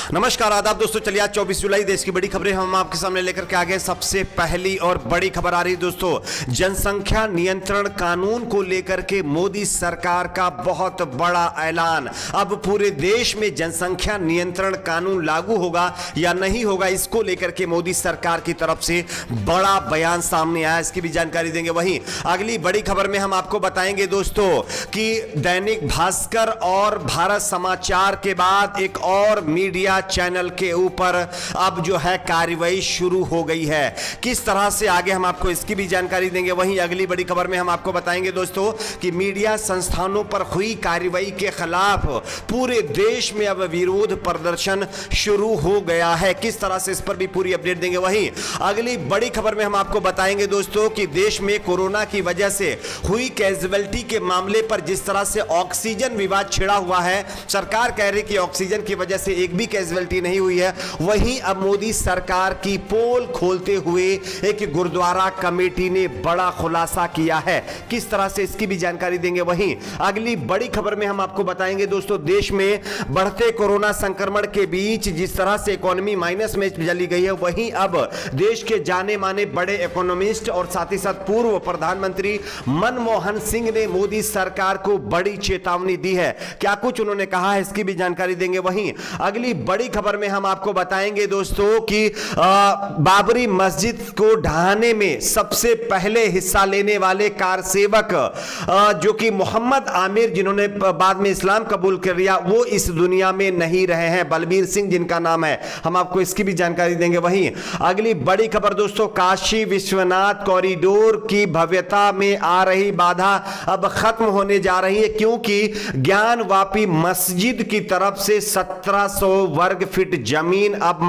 नमस्कार आदाब दोस्तों, चलिए आज 24 जुलाई देश की बड़ी खबरें हम आपके सामने लेकर के आ गए। सबसे पहली और बड़ी खबर आ रही है दोस्तों, जनसंख्या नियंत्रण कानून को लेकर के मोदी सरकार का बहुत बड़ा ऐलान। अब पूरे देश में जनसंख्या नियंत्रण कानून लागू होगा या नहीं होगा, इसको लेकर के मोदी सरकार की तरफ से बड़ा बयान सामने आया, इसकी भी जानकारी देंगे। वहीं अगली बड़ी खबर में हम आपको बताएंगे दोस्तों कि दैनिक भास्कर और भारत समाचार के बाद एक और मीडिया चैनल के ऊपर अब जो है कार्रवाई शुरू हो गई है। किस तरह से आगे हम आपको इसकी भी जानकारी देंगे। वहीं अगली बड़ी खबर में हम आपको बताएंगे दोस्तों कि मीडिया संस्थानों पर हुई कार्रवाई के खिलाफ पूरे देश में अब विरोध प्रदर्शन शुरू हो गया है। किस तरह से, इस पर भी पूरी अपडेट देंगे। वहीं अगली बड़ी खबर में हम आपको बताएंगे दोस्तों कि देश में कोरोना की वजह से हुई कैजुअलिटी के मामले पर जिस तरह से ऑक्सीजन विवाद छिड़ा हुआ है, सरकार कह रही कि ऑक्सीजन की वजह से एक भी कैजुअलिटी नहीं हुई है। वहीं अब मोदी सरकार की पोल खोलते हुए एक गुरुद्वारा कमेटी ने बड़ा खुलासा किया है। किस तरह से, इसकी भी जानकारी देंगे। वहीं अगली बड़ी खबर में हम आपको बताएंगे दोस्तों, देश में बढ़ते कोरोना संक्रमण के बीच जिस तरह से इकोनॉमी माइनस में चली गई है, वहीं अब देश के जाने माने बड़े इकोनॉमिस्ट और साथ ही साथ पूर्व प्रधानमंत्री मनमोहन सिंह ने मोदी सरकार को बड़ी चेतावनी दी है। क्या कुछ उन्होंने कहा है, इसकी भी जानकारी देंगे। वहीं अगली बड़ी खबर में हम आपको बताएंगे दोस्तों कि बाबरी मस्जिद को ढहाने में सबसे पहले हिस्सा लेने वाले कार सेवक जो कि मोहम्मद आमिर, जिन्होंने बाद में इस्लाम कबूल कर लिया, वो इस दुनिया में नहीं रहे हैं। बलबीर सिंह जिनका नाम है, हम आपको इसकी भी जानकारी देंगे। वहीं अगली बड़ी खबर दोस्तों, काशी विश्वनाथ कॉरिडोर की भव्यता में आ रही बाधा अब खत्म होने जा रही है, क्योंकि ज्ञानवापी मस्जिद की तरफ से 1700 वर्ग फीट जमीन अब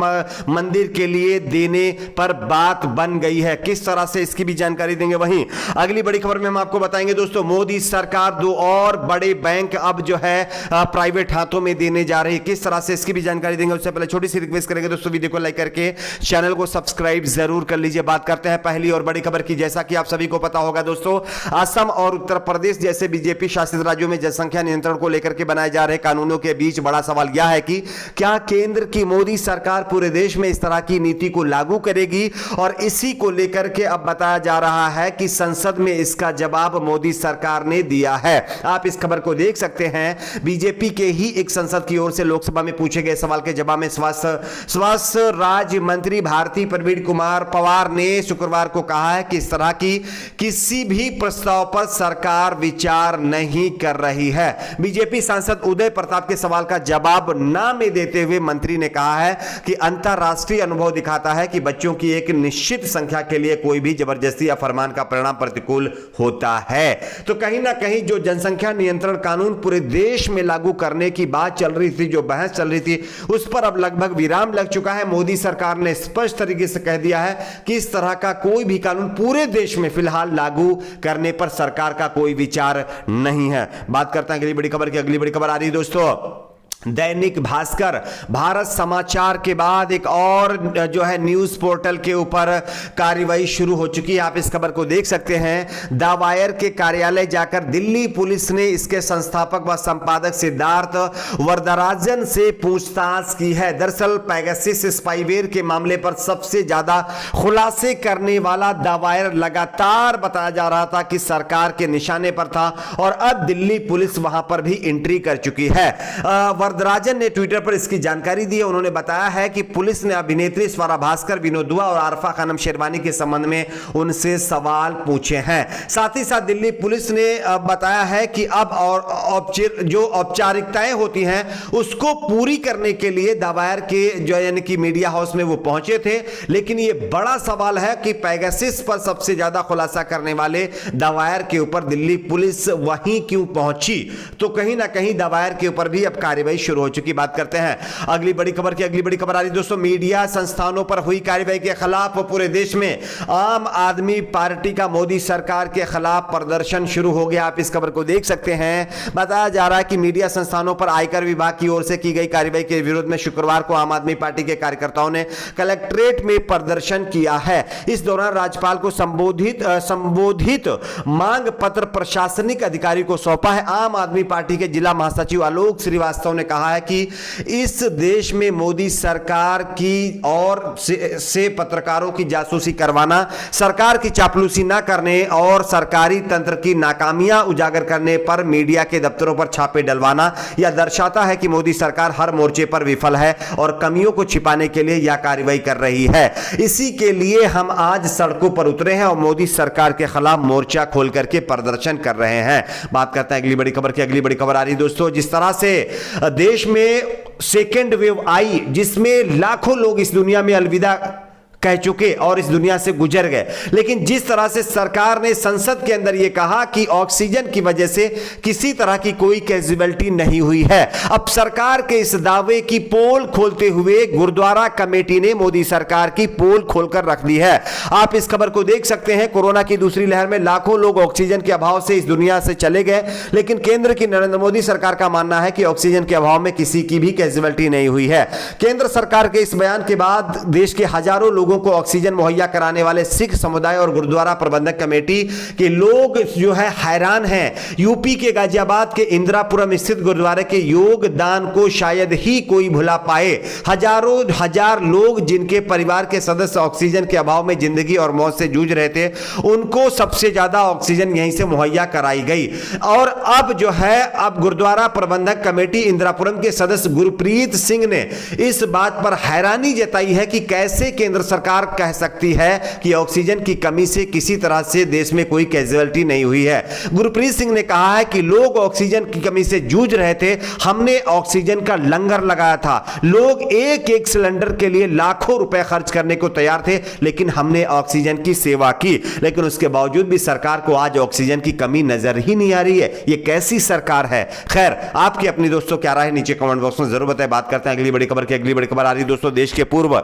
मंदिर के लिए देने पर बात बन गई है। किस तरह से, इसकी भी जानकारी देंगे। वहीं अगली बड़ी खबर में हम आपको बताएंगे दोस्तों, मोदी सरकार दो और बड़े बैंक अब जो है प्राइवेट हाथों में देने जा रही है। किस तरह से, इसकी भी जानकारी देंगे। उससे पहले छोटी सी रिक्वेस्ट करेंगे दोस्तों, वीडियो को लाइक करके चैनल को सब्सक्राइब जरूर कर लीजिए। बात करते हैं पहली और बड़ी खबर की। जैसा कि आप सभी को पता होगा दोस्तों, असम और उत्तर प्रदेश जैसे बीजेपी शासित राज्यों में जनसंख्या नियंत्रण को लेकर के बनाए जा रहे कानूनों के बीच बड़ा सवाल यह है कि क्या केंद्र की मोदी सरकार पूरे देश में इस तरह की नीति को लागू करेगी, और इसी को लेकर के अब बताया जा रहा है कि संसद में इसका जवाब मोदी सरकार ने दिया है। आप इस खबर को देख सकते हैं। बीजेपी के ही एक सांसद की ओर से लोकसभा में पूछे गए सवाल के जवाब में स्वास्थ्य राज्य मंत्री भारती प्रवीण कुमार पवार ने शुक्रवार को कहा है कि इस तरह की किसी भी प्रस्ताव पर सरकार विचार नहीं कर रही है। बीजेपी सांसद उदय प्रताप के सवाल का जवाब ना में देते हुए मंत्री ने कहा है कि अंतरराष्ट्रीय अनुभव दिखाता है कि बच्चों की एक निश्चित संख्या के लिए कोई भी जबरदस्ती या फरमान का परिणाम प्रतिकूल होता है। तो कहीं ना कहीं जो जनसंख्या नियंत्रण कानून पूरे देश में लागू करने की बात चल रही थी, जो बहस चल रही थी, उस पर अब लगभग विराम लग चुका है। मोदी सरकार ने स्पष्ट तरीके से कह दिया है कि इस तरह का कोई भी कानून पूरे देश में फिलहाल लागू करने पर सरकार का कोई विचार नहीं है। बात करते हैं अगली बड़ी खबर की। अगली बड़ी खबर आ रही है दोस्तों, दैनिक भास्कर भारत समाचार के बाद एक और जो है न्यूज पोर्टल के ऊपर कार्रवाई शुरू हो चुकी है। आप इस खबर को देख सकते हैं। द वायर के कार्यालय जाकर दिल्ली पुलिस ने इसके संस्थापक व संपादक सिद्धार्थ वरदराजन से पूछताछ की है। दरअसल पेगासस स्पाईवेयर के मामले पर सबसे ज्यादा खुलासे करने वाला द वायर लगातार बताया जा रहा था कि सरकार के निशाने पर था, और अब दिल्ली पुलिस वहां पर भी एंट्री कर चुकी है। वरदराजन ने ट्विटर पर इसकी जानकारी दी है। उन्होंने बताया है कि पुलिस ने अभिनेत्री स्वरा भास्कर, विनोद दुआ और आरफा खानम शेरवानी के संबंध में उनसे सवाल पूछे हैं। साथ ही साथ दिल्ली पुलिस ने बताया है कि अब और जो औपचारिकताएं होती हैं उसको पूरी करने के लिए द वायर के जो यानी कि मीडिया हाउस में वो पहुंचे थे। लेकिन यह बड़ा सवाल है कि पेगासस पर सबसे ज्यादा खुलासा करने वाले द वायर के ऊपर दिल्ली पुलिस वहीं क्यों पहुंची। तो कहीं ना कहीं द वायर के ऊपर भी अब कार्रवाई शुरू हो चुकी। बात करते हैं अगली बड़ी खबर की। अगली बड़ी खबर आ रही दोस्तों, मीडिया संस्थानों पर हुई कार्रवाई के खिलाफ पूरे देश में आम आदमी पार्टी का मोदी सरकार के खिलाफ प्रदर्शन शुरू हो गया। आप इस खबर को देख सकते हैं। बताया जा रहा है कि मीडिया संस्थानों पर आयकर विभाग की ओर से की गई कार्रवाई के विरोध में शुक्रवार को आम आदमी पार्टी के कार्यकर्ताओं ने कलेक्ट्रेट में प्रदर्शन किया है। इस दौरान राज्यपाल को संबोधित मांग पत्र प्रशासनिक अधिकारी को सौंपा है। आम आदमी पार्टी के जिला महासचिव आलोक श्रीवास्तव ने कहा है कि इस देश में मोदी सरकार की और से पत्रकारों की जासूसी करवाना, सरकार की चापलूसी न करने और सरकारी तंत्र की नाकामियां उजागर करने पर मीडिया के दफ्तरों पर छापे डलवाना यह दर्शाता है कि मोदी सरकार हर मोर्चे पर विफल है और कमियों को छिपाने के लिए यह कार्रवाई कर रही है। इसी के लिए हम आज सड़कों पर उतरे हैं और मोदी सरकार के खिलाफ मोर्चा खोल करके प्रदर्शन कर रहे हैं। बात करते हैं अगली बड़ी खबर की। अगली बड़ी खबर आ रही है दोस्तों, जिस तरह से देश में सेकेंड वेव आई जिसमें लाखों लोग इस दुनिया में अलविदा कह चुके और इस दुनिया से गुजर गए, लेकिन जिस तरह से सरकार ने संसद के अंदर यह कहा कि ऑक्सीजन की वजह से किसी तरह की कोई कैजुअलिटी नहीं हुई है, अब सरकार के इस दावे की पोल खोलते हुए गुरुद्वारा कमेटी ने मोदी सरकार की पोल खोलकर रख दी है। आप इस खबर को देख सकते हैं। कोरोना की दूसरी लहर में लाखों लोग ऑक्सीजन के अभाव से इस दुनिया से चले गए, लेकिन केंद्र की नरेंद्र मोदी सरकार का मानना है कि ऑक्सीजन के अभाव में किसी की भी कैजुअलिटी नहीं हुई है। केंद्र सरकार के इस बयान के बाद देश के हजारों लोगों को ऑक्सीजन मुहैया कराने वाले सिख समुदाय और गुरुद्वारा प्रबंधक कमेटी के लोग जो है हैरान हैं। यूपी के गाजियाबाद के इंदिरापुरम स्थित गुरुद्वारे के योगदान को शायद ही कोई भुला पाए। हजारों हजार लोग जिनके परिवार के सदस्य ऑक्सीजन के अभाव में जिंदगी और मौत से जूझ रहे थे, उनको सबसे ज्यादा ऑक्सीजन यहीं से मुहैया कराई गई। और अब जो है अब गुरुद्वारा प्रबंधक कमेटी इंदिरापुरम के सदस्य गुरप्रीत सिंह ने इस बात पर हैरानी जताई है कि कैसे केंद्र सरकार कह सकती है कि ऑक्सीजन की कमी से किसी तरह से देश में कोई कैजुअलिटी नहीं हुई है। गुरप्रीत सिंह ने कहा है कि लोग ऑक्सीजन की कमी से जूझ रहे थे, हमने ऑक्सीजन का लंगर लगाया था, लोग एक एक सिलेंडर के लिए लाखों रुपए खर्च करने को तैयार थे, लेकिन हमने ऑक्सीजन की सेवा की, लेकिन उसके बावजूद भी सरकार को आज ऑक्सीजन की कमी नजर ही नहीं आ रही है। यह कैसी सरकार है? खैर, आपकी अपनी दोस्तों क्या राय है नीचे कमेंट बॉक्स में जरूर बताएं। बात करते हैं अगली बड़ी खबर की। अगली बड़ी खबर आ रही है दोस्तों, देश के पूर्व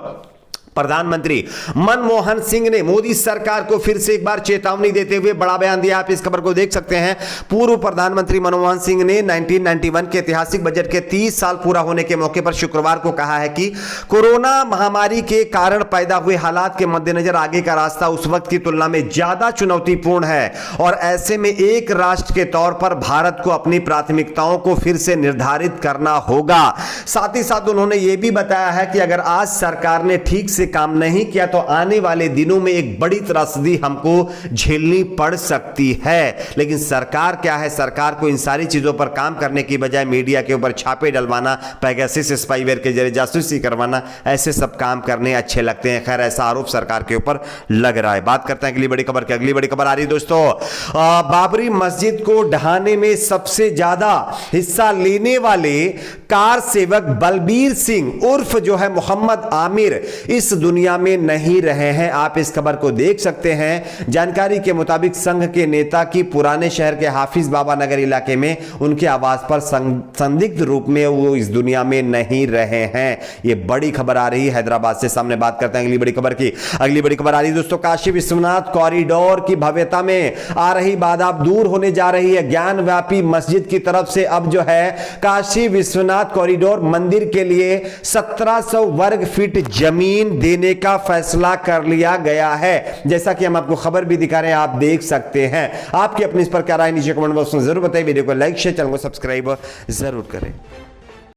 प्रधानमंत्री मनमोहन सिंह ने मोदी सरकार को फिर से एक बार चेतावनी देते हुए बड़ा बयान दिया। आप इस खबर को देख सकते हैं। पूर्व प्रधानमंत्री मनमोहन सिंह ने 1991 के ऐतिहासिक बजट के 30 साल पूरा होने के मौके पर शुक्रवार को कहा है कि कोरोना महामारी के कारण पैदा हुए हालात के मद्देनजर आगे का रास्ता उस वक्त की तुलना में ज्यादा चुनौतीपूर्ण है और ऐसे में एक राष्ट्र के तौर पर भारत को अपनी प्राथमिकताओं को फिर से निर्धारित करना होगा। साथ ही साथ उन्होंने यह भी बताया है कि अगर आज सरकार ने ठीक से काम नहीं किया तो आने वाले दिनों में एक बड़ी त्रासदी हमको झेलनी पड़ सकती है। लेकिन सरकार क्या है, सरकार को इन सारी चीजों पर काम करने की बजाय मीडिया के ऊपर छापे डलवाना, पेगासस स्पाईवेयर के जरिए जासूसी करवाना, ऐसे सब काम करने अच्छे लगते हैं। खैर, ऐसा आरोप सरकार के ऊपर लग रहा है। बात करते हैं अगली बड़ी खबर की। अगली बड़ी खबर आ रही है दोस्तों, बाबरी मस्जिद को ढहाने में सबसे ज्यादा हिस्सा लेने वाले कार सेवक बलबीर सिंह उर्फ जो है मोहम्मद आमिर इस दुनिया में नहीं रहे हैं। आप इस खबर को देख सकते हैं। जानकारी के मुताबिक संघ के नेता की पुराने शहर के हाफिज बाबा नगर इलाके में उनके आवास पर संदिग्ध रूप में वो इस दुनिया में नहीं रहे हैं। ये बड़ी खबर आ रही है हैदराबाद से। सामने बात करते हैं अगली बड़ी खबर की। अगली बड़ी खबर आ रही है दोस्तों, काशी विश्वनाथ कॉरिडोर की भव्यता में आ रही बाधा दूर होने जा रही है। ज्ञानव्यापी मस्जिद की तरफ से अब जो है काशी विश्वनाथ कॉरिडोर मंदिर के लिए 1700 वर्ग फीट जमीन देने का फैसला कर लिया गया है। जैसा कि हम आपको खबर भी दिखा रहे हैं, आप देख सकते हैं। आपकी अपनी इस पर क्या राय नीचे कमेंट बॉक्स में जरूर बताइए। वीडियो को लाइक शेयर, चैनल को सब्सक्राइब जरूर करें।